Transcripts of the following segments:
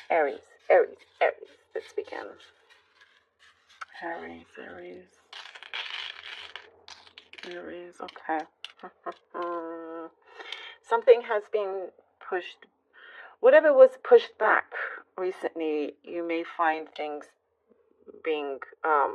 Aries, Aries, Aries. Let's begin. Aries, Aries, Aries. Okay. Something has been pushed. Whatever was pushed back recently, you may find things being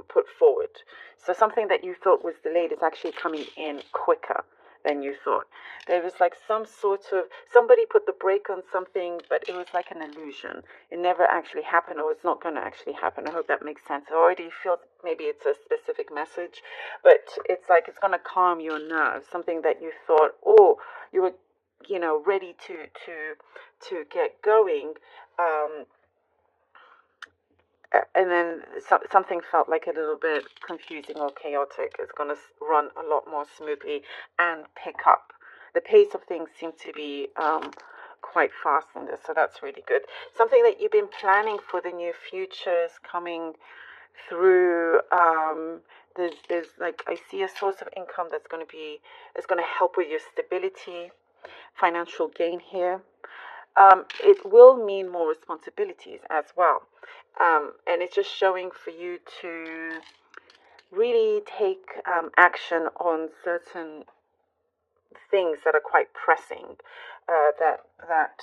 put forward. So something that you thought was delayed is actually coming in quicker than you thought. There was like some sort of, somebody put the brake on something, but it was like an illusion. It never actually happened, or it's not going to actually happen. I hope that makes sense. I already feel maybe it's a specific message, but it's like it's going to calm your nerves. Something that you thought, oh, you were, ready to get going. And then something felt like a little bit confusing or chaotic. It's going to run a lot more smoothly and pick up. The pace of things seems to be quite fast in this, so that's really good. Something that you've been planning for the near future is coming through. There's like, I see a source of income that's going to help with your stability, financial gain here. It will mean more responsibilities as well. And it's just showing for you to really take action on certain things that are quite pressing, that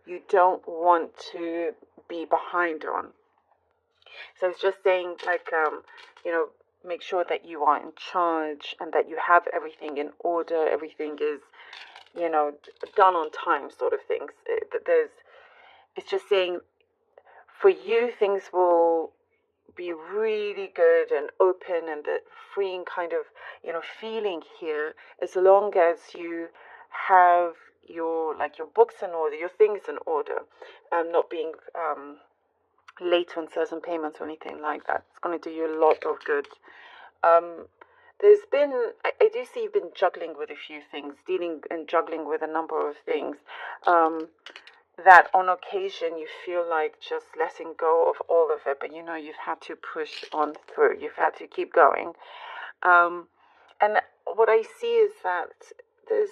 you don't want to be behind on. So it's just saying, like, make sure that you are in charge and that you have everything in order, everything is, done on time, sort of things. It's just saying, for you, things will be really good and open, and the freeing kind of, feeling here, as long as you have your books in order, your things in order, not being late on certain payments or anything like that. It's going to do you a lot of good. There's been, I do see you've been juggling with a few things, dealing and juggling with a number of things, that on occasion you feel like just letting go of all of it, but you've had to push on through, you've had to keep going. And what I see is that there's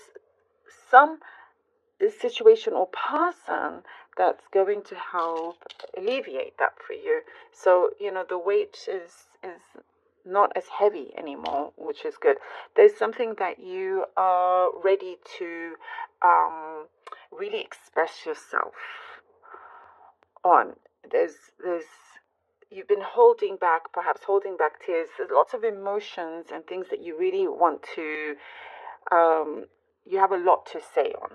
this situation or person that's going to help alleviate that for you. So, the weight is not as heavy anymore, which is good. There's something that you are ready to really express yourself on. There's you've been perhaps holding back tears. There's lots of emotions and things that you really want to, you have a lot to say on.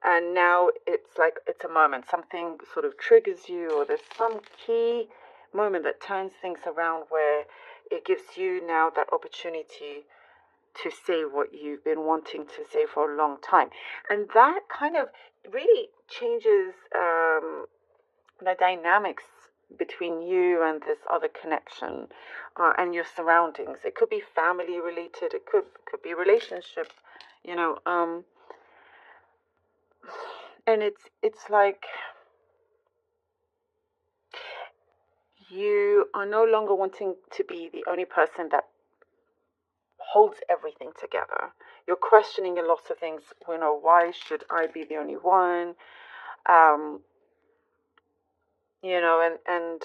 And now it's like it's a moment, something sort of triggers you, or there's some key moment that turns things around where it gives you now that opportunity to say what you've been wanting to say for a long time. And that kind of really changes the dynamics between you and this other connection, and your surroundings. It could be family related, it could be relationship, and it's like you are no longer wanting to be the only person that holds everything together. You're questioning a lot of things. Why should I be the only one? And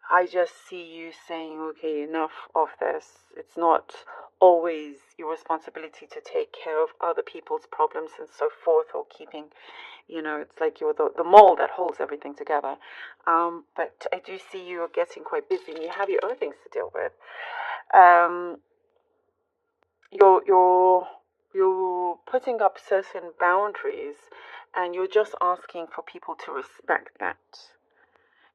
I just see you saying, okay, enough of this. It's not always your responsibility to take care of other people's problems and so forth, or keeping, it's like you're the mole that holds everything together. But I do see you are getting quite busy, and you have your own things to deal with. You're putting up certain boundaries, and you're just asking for people to respect that.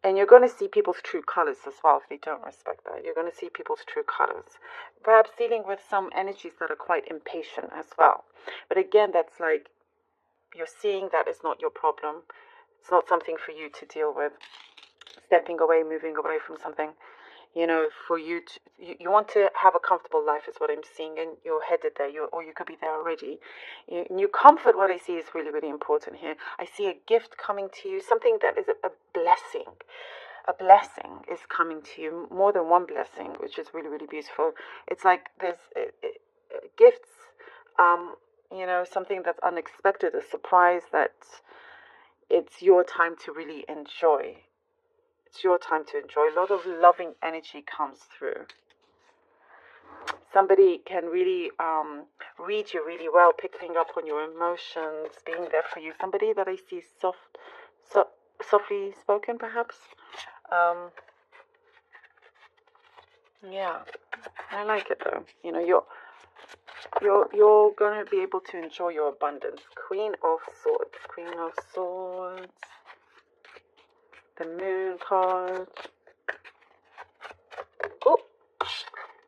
And you're going to see people's true colors as well if they don't respect that. You're going to see people's true colors. Perhaps dealing with some energies that are quite impatient as well. But again, that's like you're seeing that is not your problem. It's not something for you to deal with. Stepping away, moving away from something. For you to, you want to have a comfortable life is what I'm seeing, and you're headed there, or you could be there already. New comfort, what I see is really, really important here. I see a gift coming to you, something that is a blessing. A blessing is coming to you, more than one blessing, which is really, really beautiful. It's like there's gifts, something that's unexpected, a surprise that it's your time to really enjoy. It's your time to enjoy. A lot of loving energy comes through. Somebody can really read you really well, picking up on your emotions, being there for you. Somebody that I see softly spoken, perhaps. Yeah, I like it though. You know, you're gonna be able to enjoy your abundance. Queen of Swords, Queen of Swords, the Moon card. Oh,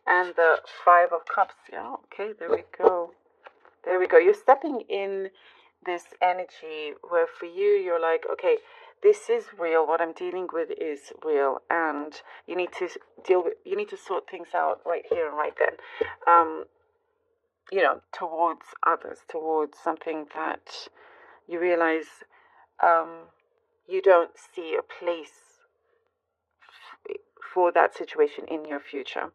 and the Five of Cups. Yeah, okay, there we go. There we go. You're stepping in this energy where for you, you're like, okay, this is real. What I'm dealing with is real, and you need to you need to sort things out right here and right then. You know, towards others, towards something that you realize you don't see a place for that situation in your future.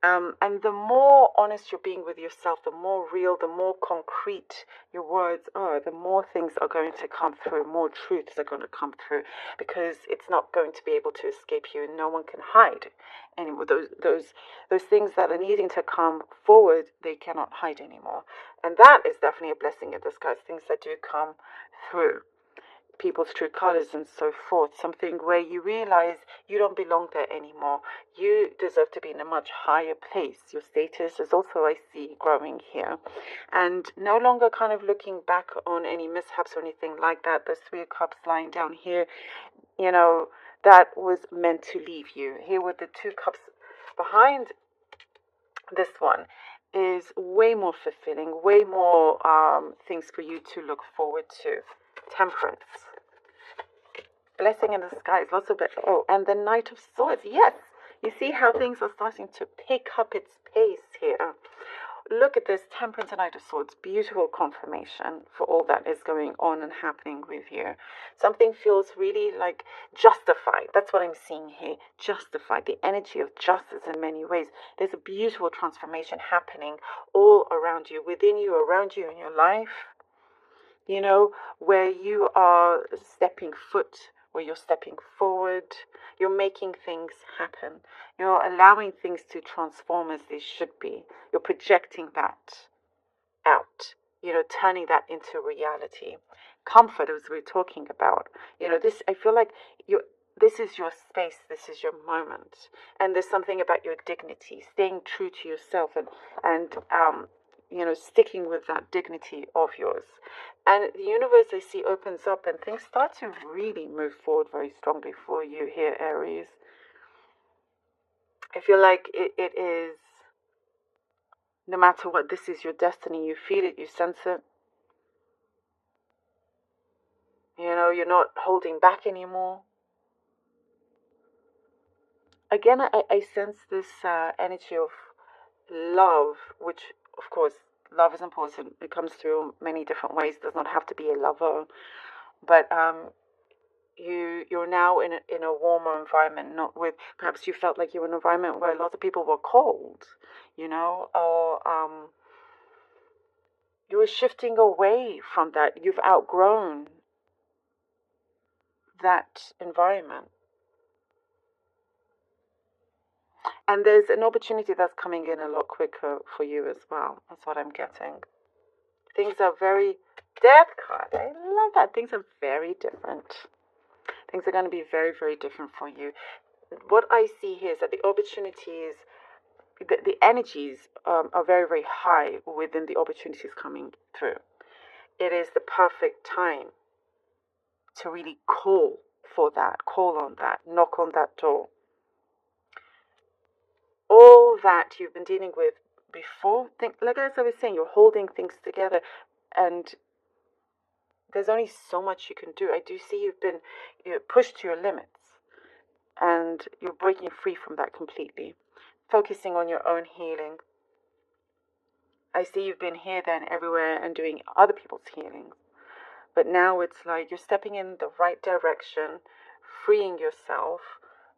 And the more honest you're being with yourself, the more real, the more concrete your words are, the more things are going to come through, more truths are going to come through, because it's not going to be able to escape you, and no one can hide anymore. Those things that are needing to come forward, they cannot hide anymore. And that is definitely a blessing in disguise, things that do come through. People's true colors and so forth, something where you realize you don't belong there anymore. You deserve to be in a much higher place. Your status is also, I see, growing here, and no longer kind of looking back on any mishaps or anything like that. There's Three of Cups lying down here, you know, that was meant to leave you. Here with the Two Cups behind this one is way more fulfilling, way more things for you to look forward to. Temperance. Blessing in the skies, lots of it. Oh, and the Knight of Swords. Yes, you see how things are starting to pick up its pace here. Look at this, Temperance and Knight of Swords. Beautiful confirmation for all that is going on and happening with you. Something feels really like justified. That's what I'm seeing here. Justified. The energy of justice in many ways. There's a beautiful transformation happening all around you, within you, around you, in your life. You know, where you are stepping foot, where you're stepping forward, you're making things happen. You're allowing things to transform as they should be. You're projecting that out, you know, turning that into reality. Comfort, as we're talking about. You know, this, I feel like this is your space, this is your moment. And there's something about your dignity, staying true to yourself and you know, sticking with that dignity of yours. And the universe, I see, opens up and things start to really move forward very strongly for you here, Aries. I feel like it is, no matter what, this is your destiny. You feel it, you sense it. You know, you're not holding back anymore. Again, I sense this energy of love, which, of course, love is important. It comes through many different ways. It does not have to be a lover. But you're now in a warmer environment, not with, perhaps you felt like you were in an environment where a lot of people were cold, you know, or you were shifting away from that. You've outgrown that environment. And there's an opportunity that's coming in a lot quicker for you as well. That's what I'm getting. Things are very, Death card, I love that. Things are very different. Things are going to be very, very different for you. What I see here is that the opportunities, the energies are very, very high within the opportunities coming through. It is the perfect time to really call for that, call on that, knock on that door. All that you've been dealing with before, like as I was saying, you're holding things together, and there's only so much you can do. I do see you've been pushed to your limits, and you're breaking free from that completely, focusing on your own healing. I see you've been here, there, and everywhere, and doing other people's healing. But now it's like you're stepping in the right direction, freeing yourself.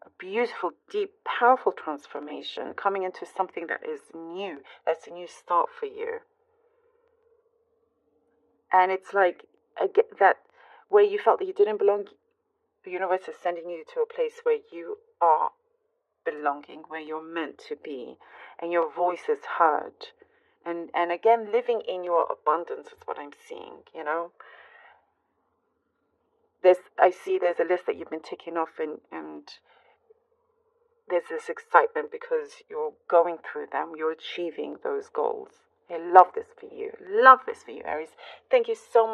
A beautiful, deep, powerful transformation coming into something that is new. That's a new start for you. And it's like, I get that where you felt that you didn't belong, the universe is sending you to a place where you are belonging, where you're meant to be, and your voice is heard. And again, living in your abundance is what I'm seeing, you know. I see there's a list that you've been ticking off, and there's this excitement because you're going through them, you're achieving those goals. I love this for you. Love this for you, Aries. Thank you so